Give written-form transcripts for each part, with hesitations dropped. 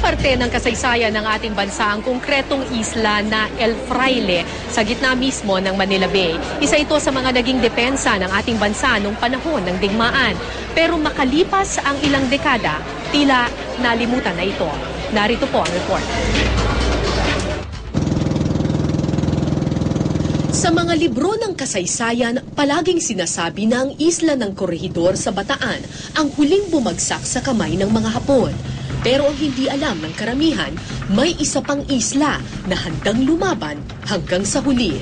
parte ng kasaysayan ng ating bansa ang konkretong isla na El Fraile sa gitna mismo ng Manila Bay. Isa ito sa mga naging depensa ng ating bansa noong panahon ng digmaan. Pero makalipas ang ilang dekada, tila nalimutan na ito. Narito po ang report. Sa mga libro ng kasaysayan, palaging sinasabi na ang isla ng Corregidor sa Bataan ang huling bumagsak sa kamay ng mga Hapon. Pero ang hindi alam ng karamihan, may isa pang isla na handang lumaban hanggang sa huli.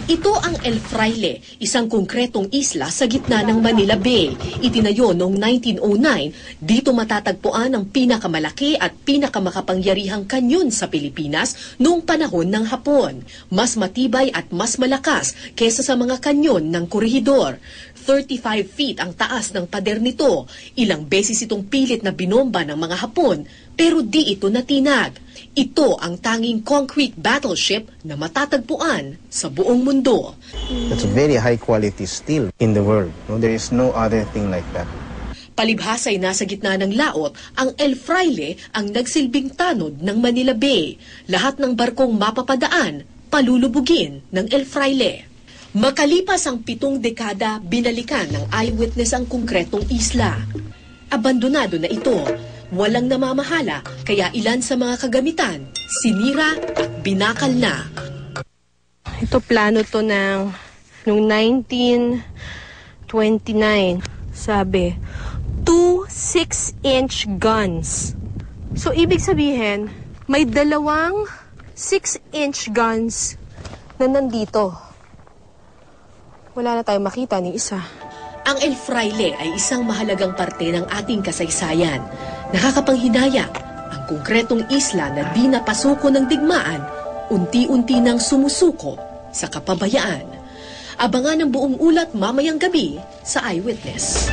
Ito ang El Fraile, isang konkretong isla sa gitna ng Manila Bay. Itinayo noong 1909, dito matatagpuan ang pinakamalaki at pinakamakapangyarihang kanyon sa Pilipinas noong panahon ng Hapon. Mas matibay at mas malakas kesa sa mga kanyon ng Corregidor. 35 feet ang taas ng pader nito. Ilang beses itong pilit na binomba ng mga Hapon, pero di ito natinag. Ito ang tanging concrete battleship na matatagpuan sa buong mundo. That's a very high quality steel in the world. No, there is no other thing like that. Palibhas ay nasa gitna ng laot, ang El Fraile ang nagsilbing tanod ng Manila Bay. Lahat ng barkong mapapadaan, palulubugin ng El Fraile. Makalipas ang 7 dekada, binalikan ng eyewitness ang konkretong isla. Abandonado na ito. Walang namamahala, kaya ilan sa mga kagamitan, sinira at binakal na. Ito plano to ng noong 1929. Sabi, 2 6-inch guns. So, ibig sabihin, may 2 6-inch guns na nandito. Wala na tayong makita ni isa. Ang El Fraile ay isang mahalagang parte ng ating kasaysayan. Nakakapanghinaya, ang konkretong isla na di napasuko ng digmaan, unti-unti nang sumusuko sa kapabayaan. Abangan ang buong ulat mamayang gabi sa Eyewitness.